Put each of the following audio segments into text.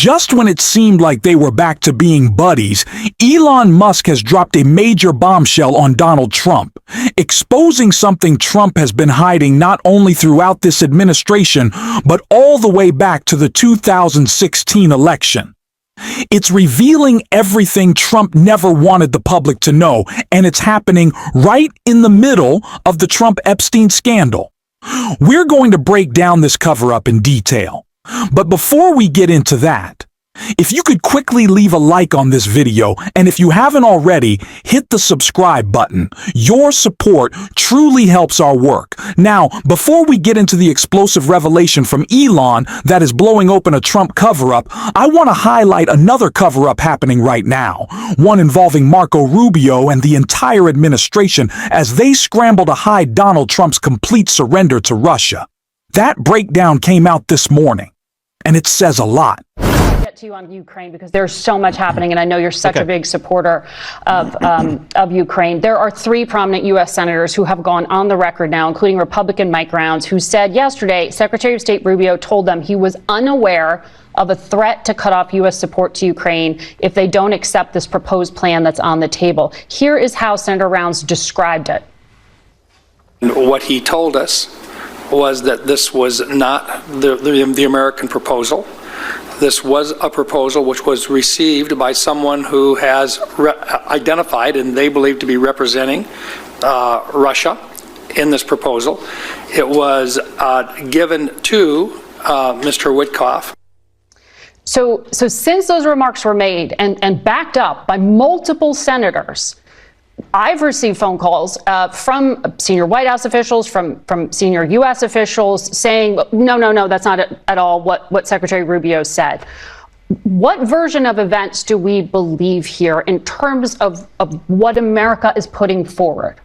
Just when it seemed like they were back to being buddies, Elon Musk has dropped a major bombshell on Donald Trump, exposing something Trump has been hiding not only throughout this administration, but all the way back to the 2016 election. It's revealing everything Trump never wanted the public to know, and it's happening right in the middle of the Trump-Epstein scandal. We're going to break down this cover-up in detail. But before we get into that, if you could quickly leave a like on this video, and if you haven't already, hit the subscribe button. Your support truly helps our work. Now, before we get into the explosive revelation from Elon that is blowing open a Trump cover-up, I want to highlight another cover-up happening right now, one involving Marco Rubio and the entire administration as they scramble to hide Donald Trump's complete surrender to Russia. That breakdown came out this morning, and it says a lot. Get to you on Ukraine because there's so much happening, and I know you're such a big supporter of Ukraine. There are 3 prominent U.S. senators who have gone on the record now, including Republican Mike Rounds, who said yesterday Secretary of State Rubio told them he was unaware of a threat to cut off U.S. support to Ukraine if they don't accept this proposed plan that's on the table. Here is how Senator Rounds described it. What he told us was that this was not the American proposal. This was a proposal which was received by someone who has identified and they believe to be representing Russia in this proposal. It was given to Mr. Witkoff. So since those remarks were made and backed up by multiple senators, I've received phone calls from senior White House officials, from senior U.S. officials saying, no, that's not at all what Secretary Rubio said. What version of events do we believe here in terms of what America is putting forward?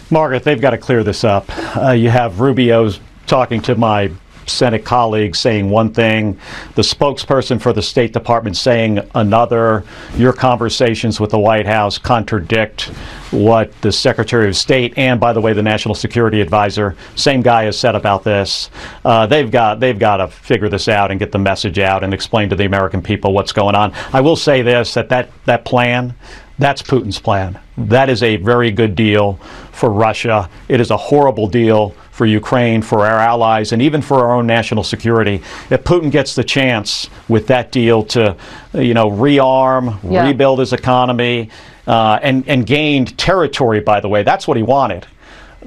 Margaret, they've got to clear this up. You have Rubio's talking to my Senate colleagues saying one thing, the spokesperson for the State Department saying another. Your conversations with the White House contradict what the Secretary of State and, by the way, the National Security Advisor, same guy, has said about this. They've got to figure this out and get the message out and explain to the American people what's going on. I will say this, that plan, that's Putin's plan. That is a very good deal for Russia. It is a horrible deal for Ukraine, for our allies, and even for our own national security. If Putin gets the chance with that deal to, rearm, rebuild his economy, and gained territory, by the way, that's what he wanted.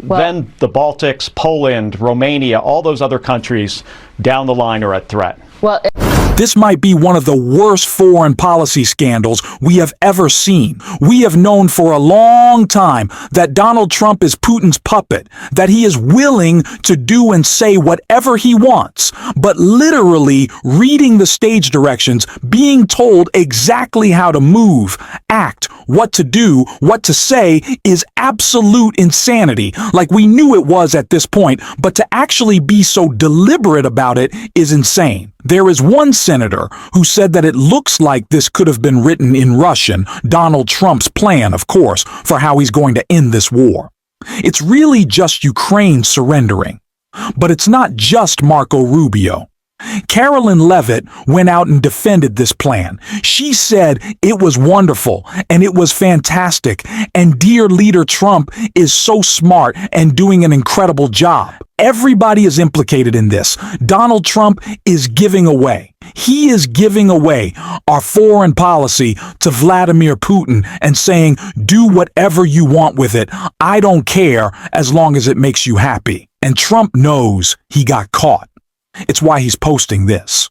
Well, then the Baltics, Poland, Romania, all those other countries down the line are at threat. Well, this might be one of the worst foreign policy scandals we have ever seen. We have known for a long time that Donald Trump is Putin's puppet, that he is willing to do and say whatever he wants, but literally reading the stage directions, being told exactly how to move, act, what to do, what to say is absolute insanity. Like we knew it was at this point, but to actually be so deliberate about it is insane. There is one senator who said that it looks like this could have been written in Russian, Donald Trump's plan, of course, for how he's going to end this war. It's really just Ukraine surrendering. But it's not just Marco Rubio. Carolyn Leavitt went out and defended this plan. She said it was wonderful and it was fantastic, and dear leader Trump is so smart and doing an incredible job. Everybody is implicated in this. Donald Trump is giving away. He is giving away our foreign policy to Vladimir Putin and saying, do whatever you want with it. I don't care as long as it makes you happy. And Trump knows he got caught. It's why he's posting this.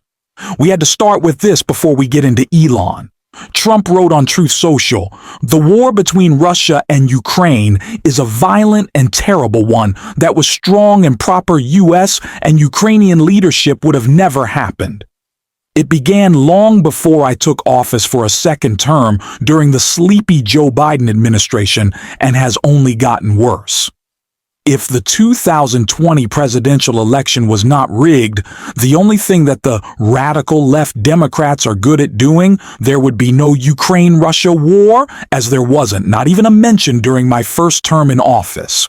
We had to start with this before we get into Elon. Trump wrote on Truth Social, "The war between Russia and Ukraine is a violent and terrible one that with strong and proper U.S. and Ukrainian leadership would have never happened. It began long before I took office for a second term during the sleepy Joe Biden administration and has only gotten worse. If the 2020 presidential election was not rigged, the only thing that the radical left Democrats are good at doing, there would be no Ukraine-Russia war, as there wasn't, not even a mention during my first term in office.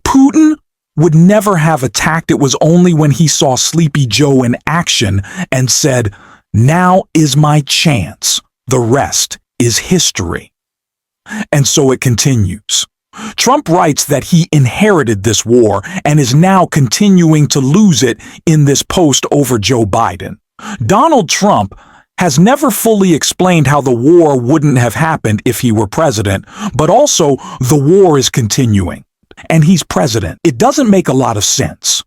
Putin would never have attacked. It was only when he saw Sleepy Joe in action and said, "Now is my chance. The rest is history." And so it continues. Trump writes that he inherited this war and is now continuing to lose it in this post over Joe Biden. Donald Trump has never fully explained how the war wouldn't have happened if he were president, but also the war is continuing, and he's president. It doesn't make a lot of sense.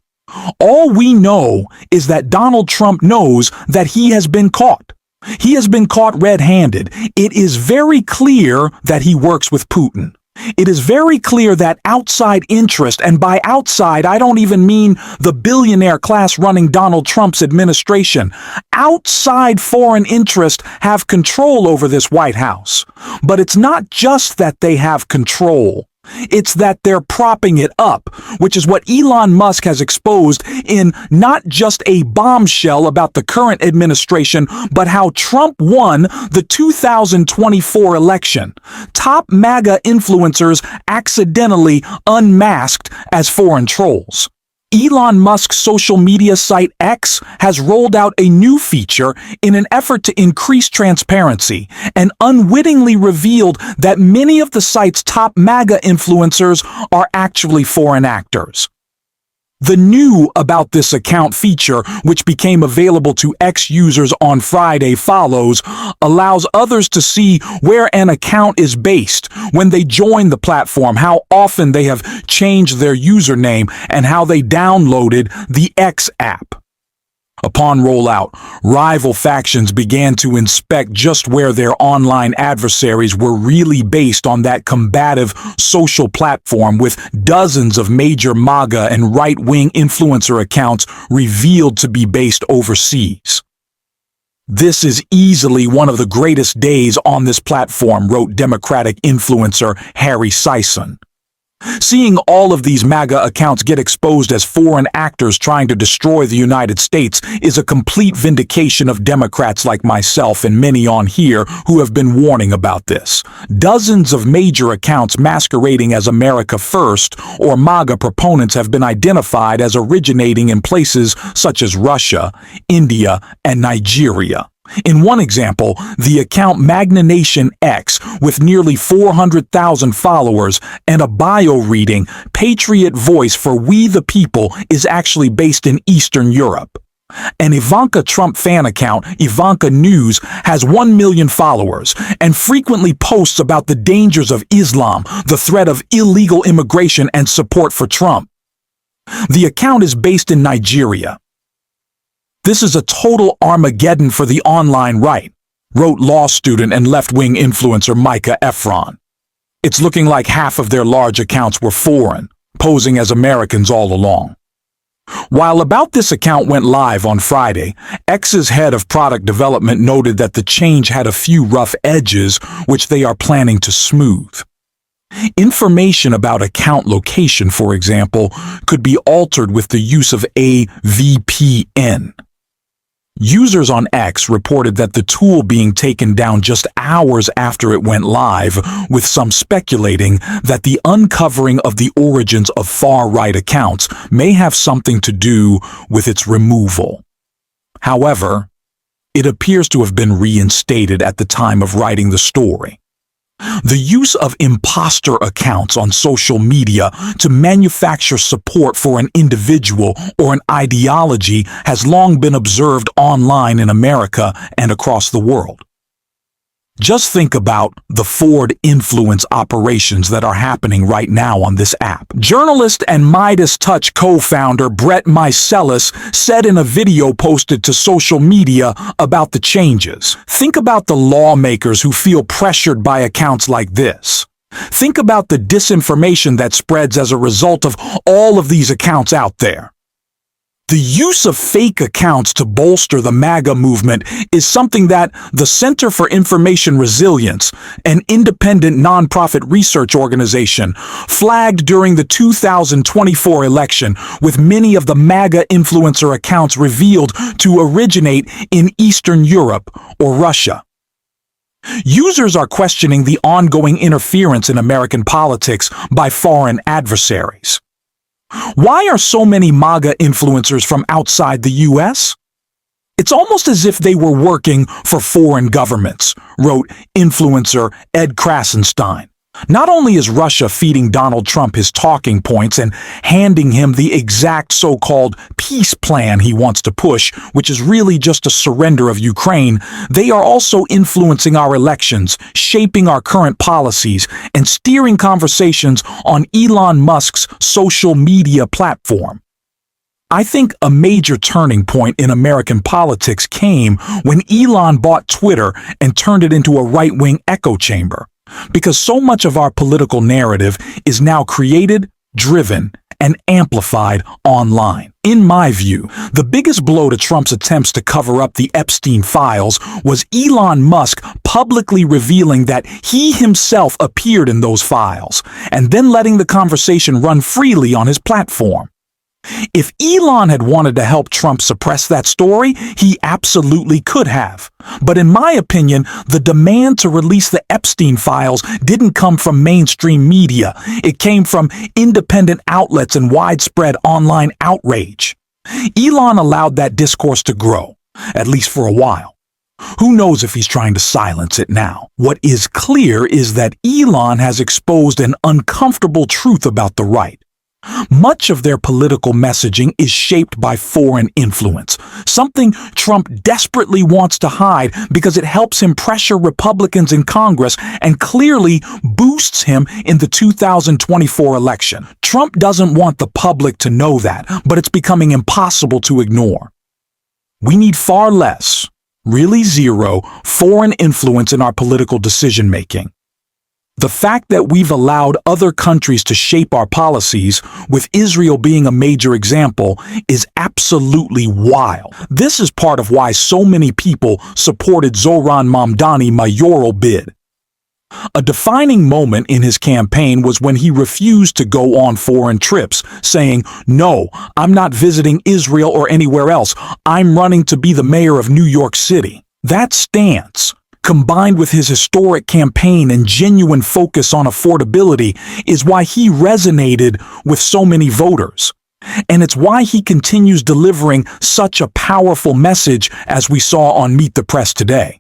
All we know is that Donald Trump knows that he has been caught. He has been caught red-handed. It is very clear that he works with Putin. It is very clear that outside interest, and by outside, I don't even mean the billionaire class running Donald Trump's administration. Outside foreign interest have control over this White House. But it's not just that they have control. It's that they're propping it up, which is what Elon Musk has exposed in not just a bombshell about the current administration, but how Trump won the 2024 election. Top MAGA influencers accidentally unmasked as foreign trolls. Elon Musk's social media site X has rolled out a new feature in an effort to increase transparency and unwittingly revealed that many of the site's top MAGA influencers are actually foreign actors. The new About This Account feature, which became available to X users on Friday, allows others to see where an account is based when they join the platform, how often they have changed their username, and how they downloaded the X app. Upon rollout, rival factions began to inspect just where their online adversaries were really based on that combative social platform, with dozens of major MAGA and right-wing influencer accounts revealed to be based overseas. "This is easily one of the greatest days on this platform," wrote Democratic influencer Harry Sison. Seeing all of these MAGA accounts get exposed as foreign actors trying to destroy the United States is a complete vindication of Democrats like myself and many on here who have been warning about this. Dozens of major accounts masquerading as America First or MAGA proponents have been identified as originating in places such as Russia, India, and Nigeria. In one example, the account Magnanation X, with nearly 400,000 followers and a bio reading, "Patriot Voice for We the People," is actually based in Eastern Europe. An Ivanka Trump fan account, Ivanka News, has 1 million followers and frequently posts about the dangers of Islam, the threat of illegal immigration, and support for Trump. The account is based in Nigeria. "This is a total Armageddon for the online right," wrote law student and left-wing influencer Micah Efron. "It's looking like half of their large accounts were foreign, posing as Americans all along." While About This Account went live on Friday, X's head of product development noted that the change had a few rough edges, which they are planning to smooth. Information about account location, for example, could be altered with the use of a VPN. Users on X reported that the tool being taken down just hours after it went live, with some speculating that the uncovering of the origins of far-right accounts may have something to do with its removal. However, it appears to have been reinstated at the time of writing the story. The use of imposter accounts on social media to manufacture support for an individual or an ideology has long been observed online in America and across the world. Just think about the Ford influence operations that are happening right now on this app. Journalist and Midas Touch co-founder Brett Meiselas said in a video posted to social media about the changes. Think about the lawmakers who feel pressured by accounts like this. Think about the disinformation that spreads as a result of all of these accounts out there. The use of fake accounts to bolster the MAGA movement is something that the Center for Information Resilience, an independent nonprofit research organization, flagged during the 2024 election, with many of the MAGA influencer accounts revealed to originate in Eastern Europe or Russia. Users are questioning the ongoing interference in American politics by foreign adversaries. Why are so many MAGA influencers from outside the US? It's almost as if they were working for foreign governments, wrote influencer Ed Krasenstein. Not only is Russia feeding Donald Trump his talking points and handing him the exact so-called peace plan he wants to push, which is really just a surrender of Ukraine, they are also influencing our elections, shaping our current policies, and steering conversations on Elon Musk's social media platform. I think a major turning point in American politics came when Elon bought Twitter and turned it into a right-wing echo chamber. Because so much of our political narrative is now created, driven, and amplified online. In my view, the biggest blow to Trump's attempts to cover up the Epstein files was Elon Musk publicly revealing that he himself appeared in those files, and then letting the conversation run freely on his platform. If Elon had wanted to help Trump suppress that story, he absolutely could have. But in my opinion, the demand to release the Epstein files didn't come from mainstream media. It came from independent outlets and widespread online outrage. Elon allowed that discourse to grow, at least for a while. Who knows if he's trying to silence it now? What is clear is that Elon has exposed an uncomfortable truth about the right. Much of their political messaging is shaped by foreign influence, something Trump desperately wants to hide because it helps him pressure Republicans in Congress and clearly boosts him in the 2024 election. Trump doesn't want the public to know that, but it's becoming impossible to ignore. We need far less, really zero, foreign influence in our political decision-making. The fact that we've allowed other countries to shape our policies, with Israel being a major example, is absolutely wild. This is part of why so many people supported Zohran Mamdani's mayoral bid. A defining moment in his campaign was when he refused to go on foreign trips, saying, "No, I'm not visiting Israel or anywhere else. I'm running to be the mayor of New York City." That stance, combined with his historic campaign and genuine focus on affordability, is why he resonated with so many voters. And it's why he continues delivering such a powerful message, as we saw on Meet the Press today.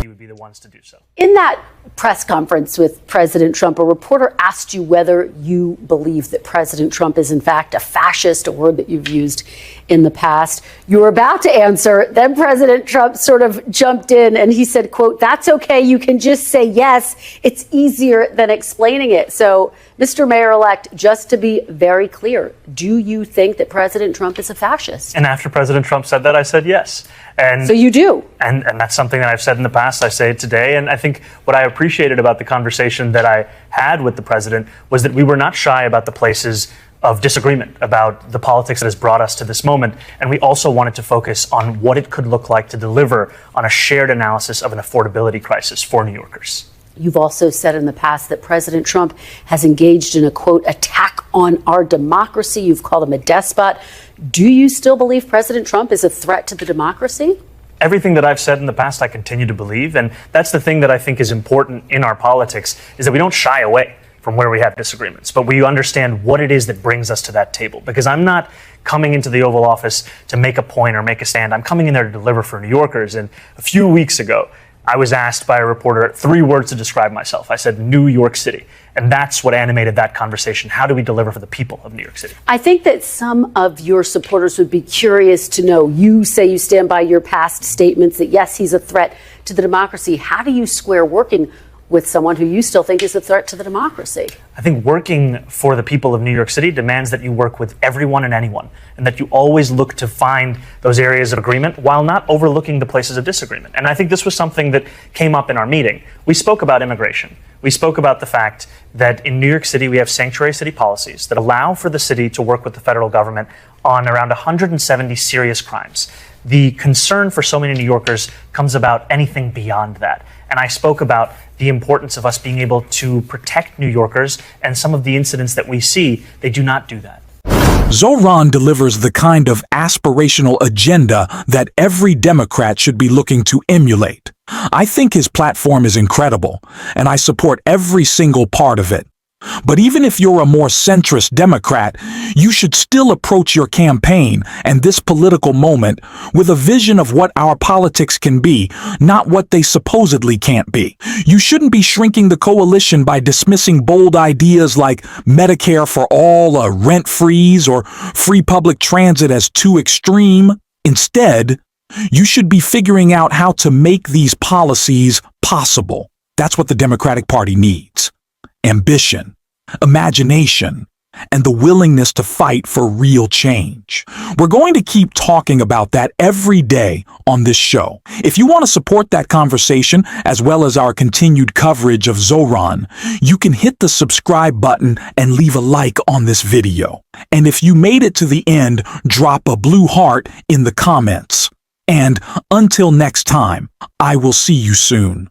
He would be the ones to do so. In that press conference with President Trump, a reporter asked you whether you believe that President Trump is in fact a fascist, a word that you've used in the past. You were about to answer, then President Trump sort of jumped in and he said, quote, "That's okay, you can just say yes. It's easier than explaining it." So, Mr. Mayor-elect, just to be very clear, do you think that President Trump is a fascist? And after President Trump said that, I said yes. And so you do? And that's something that I've said in the past. I say it today. And I think what I appreciated about the conversation that I had with the president was that we were not shy about the places of disagreement, about the politics that has brought us to this moment. And we also wanted to focus on what it could look like to deliver on a shared analysis of an affordability crisis for New Yorkers. You've also said in the past that President Trump has engaged in a, quote, attack on our democracy. You've called him a despot. Do you still believe President Trump is a threat to the democracy? Everything that I've said in the past, I continue to believe. And that's the thing that I think is important in our politics, is that we don't shy away from where we have disagreements, but we understand what it is that brings us to that table. Because I'm not coming into the Oval Office to make a point or make a stand. I'm coming in there to deliver for New Yorkers. And a few weeks ago, I was asked by a reporter 3 words to describe myself. I said New York City. And that's what animated that conversation. How do we deliver for the people of New York City? I think that some of your supporters would be curious to know. You say you stand by your past statements that, yes, he's a threat to the democracy. How do you square working with someone who you still think is a threat to the democracy? I think working for the people of New York City demands that you work with everyone and anyone, and that you always look to find those areas of agreement while not overlooking the places of disagreement. And I think this was something that came up in our meeting. We spoke about immigration. We spoke about the fact that in New York City, we have sanctuary city policies that allow for the city to work with the federal government on around 170 serious crimes. The concern for so many New Yorkers comes about anything beyond that. And I spoke about the importance of us being able to protect New Yorkers, and some of the incidents that we see, they do not do that. Zohran delivers the kind of aspirational agenda that every Democrat should be looking to emulate. I think his platform is incredible, and I support every single part of it. But even if you're a more centrist Democrat, you should still approach your campaign and this political moment with a vision of what our politics can be, not what they supposedly can't be. You shouldn't be shrinking the coalition by dismissing bold ideas like Medicare for all, a rent freeze, or free public transit as too extreme. Instead, you should be figuring out how to make these policies possible. That's what the Democratic Party needs. Ambition, imagination, and the willingness to fight for real change. We're going to keep talking about that every day on this show. If you want to support that conversation, as well as our continued coverage of Zoran, you can hit the subscribe button and leave a like on this video. And if you made it to the end, drop a blue heart in the comments. And until next time, I will see you soon.